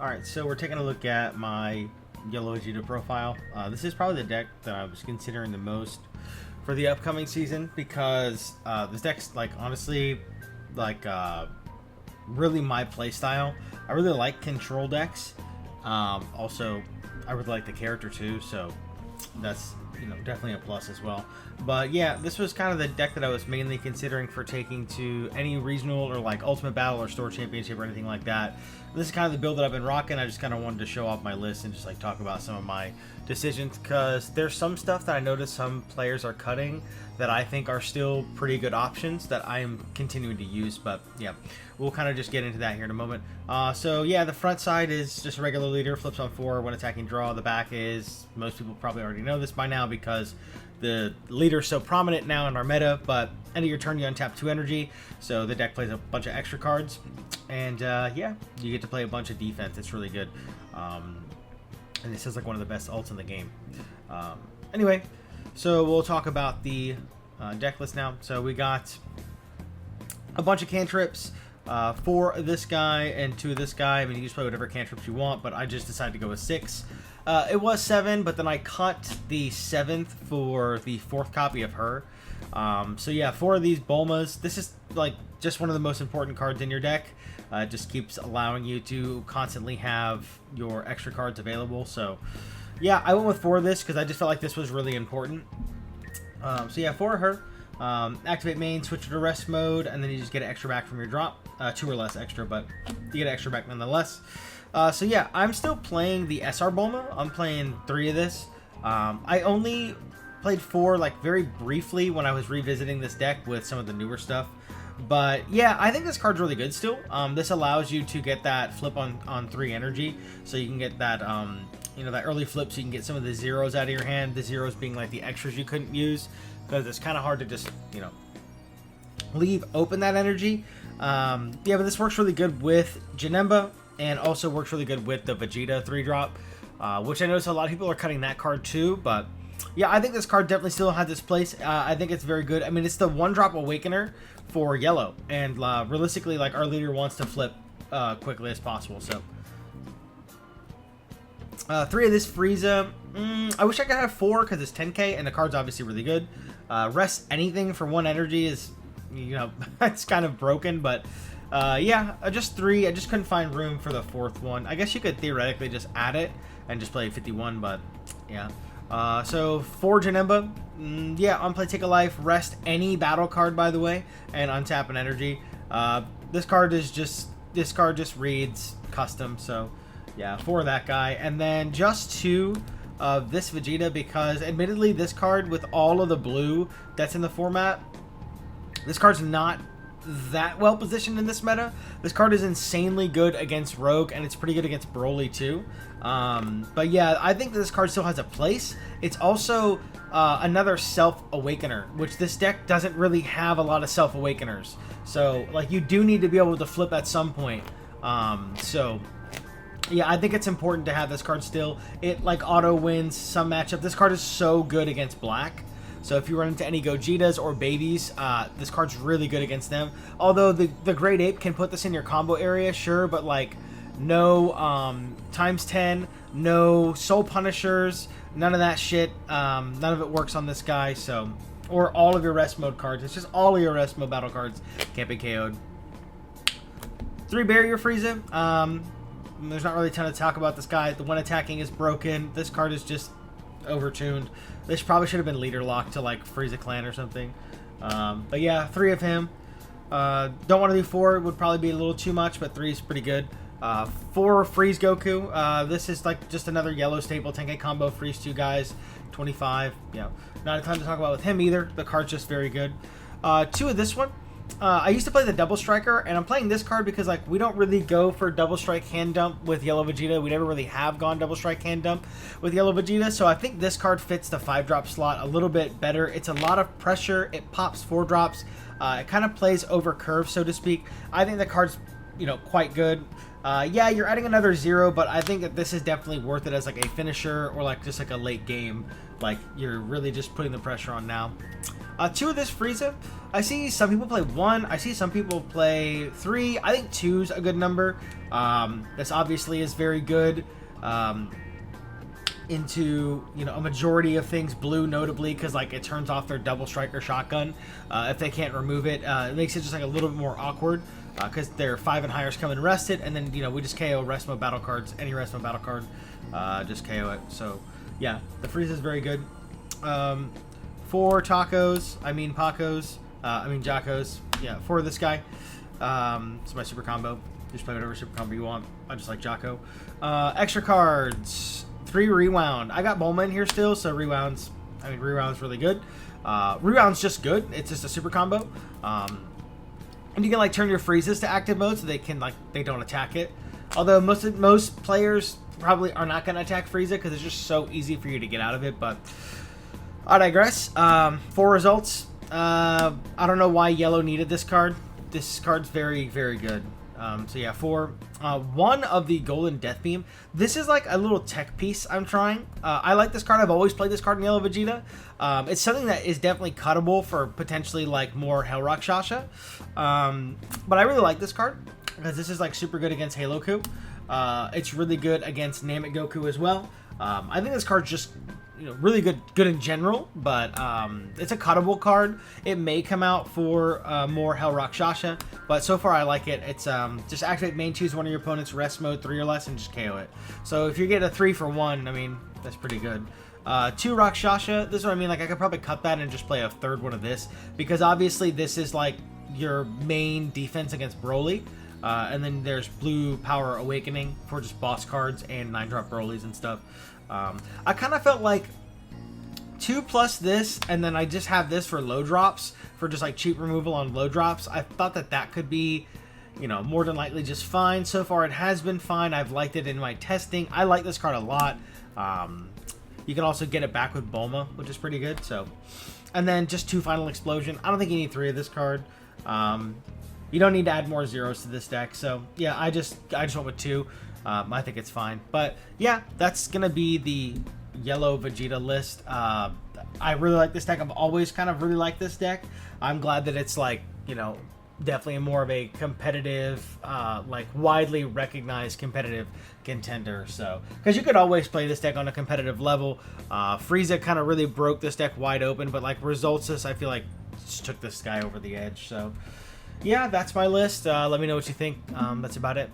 Alright, so we're taking a look at my yellow Vegeta profile. This is probably the deck that I was considering the most for the upcoming season because this deck's like honestly like really my play style. I really like control decks. Also, I really like the character too, so that's definitely a plus as well. But yeah, this was kind of the deck that I was mainly considering for taking to any regional or like ultimate battle or store championship or anything like that. This is kind of the build that I've been rocking. I just kind of wanted to show off my list and just like talk about some of my decisions because there's some stuff that I noticed some players are cutting that I think are still pretty good options that I am continuing to use. But yeah, we'll kind of just get into that here in a moment. So yeah, the front side is just a regular leader, flips on 4 when attacking draw. The back is, most people probably already know this by now because the leader is so prominent now in our meta, but end of your turn you untap 2 energy, so the deck plays a bunch of extra cards, and yeah, you get to play a bunch of defense. It's really good, and this is like one of the best ults in the game. Anyway, so we'll talk about the deck list now. So we got a bunch of cantrips, 4 of this guy and 2 of this guy. I mean, you just play whatever cantrips you want, but I just decided to go with 6. It was 7, but then I cut the 7th for the 4th copy of her. So yeah, 4 of these Bulmas. This is like just one of the most important cards in your deck. It just keeps allowing you to constantly have your extra cards available. So yeah, I went with 4 of this because I just felt like this was really important. So yeah, 4 of her. Activate main, switch to rest mode, and then you just get an extra back from your drop. 2 or less extra, but you get an extra back nonetheless. So yeah, I'm still playing the SR Bulma. I'm playing 3 of this. I only played 4 like very briefly when I was revisiting this deck with some of the newer stuff. But yeah, I think this card's really good still. This allows you to get that flip on 3 energy, so you can get that that early flip, so you can get some of the zeros out of your hand. The zeros being like the extras you couldn't use because it's kind of hard to just leave open that energy. Yeah, but this works really good with Janemba. And also works really good with the Vegeta 3-drop, which I notice a lot of people are cutting that card too. But yeah, I think this card definitely still has its place. I think it's very good. I mean, it's the 1-drop Awakener for yellow. And realistically, like, our leader wants to flip quickly as possible. So 3 of this Frieza. I wish I could have 4 because it's 10k and the card's obviously really good. Rest anything for 1 energy is, it's kind of broken, but... yeah, just 3. I just couldn't find room for the 4th one. I guess you could theoretically just add it and just play 51, but yeah. So 4 Janemba. Yeah, on play, take a life, rest any battle card, by the way, and untap an energy. This card just reads custom, so yeah, 4 of that guy. And then just 2 of this Vegeta because admittedly this card with all of the blue that's in the format, this card's not that well positioned in this meta. This card is insanely good against Rogue, and it's pretty good against Broly too. But yeah, I think this card still has a place. It's also another self-awakener, which this deck doesn't really have a lot of self-awakeners. So like you do need to be able to flip at some point. So yeah, I think it's important to have this card still. It like auto wins some matchup. This card is so good against Black. So if you run into any Gogetas or babies, this card's really good against them. Although the Great Ape can put this in your combo area, sure, but like no times 10, no Soul Punishers, none of that shit. None of it works on this guy. So, or all of your rest mode cards. It's just all of your rest mode battle cards can't be KO'd. 3 Barrier Frieza. There's not really a ton to talk about this guy. The one attacking is broken. This card is just overtuned. This probably should have been leader locked to like Frieza Clan or something. But yeah, 3 of him. Don't want to do 4. Would probably be a little too much, but 3 is pretty good. 4 Freeze Goku. This is like just another yellow staple 10k combo. Freeze 2 guys, 25. Not a ton to talk about with him either. The card's just very good. 2 of this one. I used to play the Double Striker, and I'm playing this card because like we don't really go for Double Strike Hand Dump with Yellow Vegeta. We never really have gone Double Strike Hand Dump with Yellow Vegeta, so I think this card fits the 5-drop slot a little bit better. It's a lot of pressure. It pops 4 drops. It kind of plays over curve, so to speak. I think the card's quite good. Yeah, you're adding another 0, but I think that this is definitely worth it as like a finisher or like just like a late game like you're really just putting the pressure on now. 2 of this Frieza. I see some people play 1. I see some people play 3. I think 2's a good number. This obviously is very good into, you know, a majority of things, blue notably, because like it turns off their double striker shotgun if they can't remove it. It makes it just like a little bit more awkward because their 5 and highers come and rest it, and then, you know, we just KO rest mode battle cards. Any rest mode battle card, just KO it. So yeah, the Frieza is very good. 4 tacos, I mean Pacos, I mean Jacos. Yeah, 4 of this guy. It's my super combo. Just play whatever super combo you want. I just like Jocko. Extra cards. 3 rewound. I got Bulma in here still, so rewound's really good. Rewound's just good. It's just a super combo. And you can like turn your Friezas to active mode so they can like they don't attack it. Although most players probably are not going to attack Frieza because it's just so easy for you to get out of it. But I digress. 4 results. I don't know why Yellow needed this card. This card's very, very good. So yeah, 4. 1 of the Golden Death Beam. This is like a little tech piece I'm trying. I like this card. I've always played this card in Yellow Vegeta. It's something that is definitely cuttable for potentially like more Hellrock Shasha. But I really like this card because this is like super good against Halo Ku. It's really good against Namek Goku as well. I think this card's just, you know, really good in general, but it's a cuttable card. It may come out for more Hellrock Shasha, but so far I like it. It's just activate main, choose one of your opponent's rest mode 3 or less and just KO it. So if you get a 3 for 1, I mean, that's pretty good. 2 Rock Shasha, this is what I mean, like I could probably cut that and just play a 3rd one of this, because obviously this is like your main defense against Broly. And then there's Blue Power Awakening for just boss cards and 9-drop Brolys and stuff. I kind of felt like 2 plus this, and then I just have this for low drops, for just like cheap removal on low drops. I thought that could be, you know, more than likely just fine. So far it has been fine. I've liked it in my testing. I like this card a lot. You can also get it back with Bulma, which is pretty good. So, and then just 2 Final Explosion. I don't think you need 3 of this card. You don't need to add more zeros to this deck. So yeah, I just went with 2. I think it's fine. But yeah, that's gonna be the Yellow Vegeta list. I really like this deck. I've always kind of really liked this deck. I'm glad that it's like, you know, definitely more of a competitive, like widely recognized competitive contender. So, because you could always play this deck on a competitive level. Frieza kind of really broke this deck wide open, but like Results, I feel like just took this guy over the edge. So yeah, that's my list. Let me know what you think. That's about it.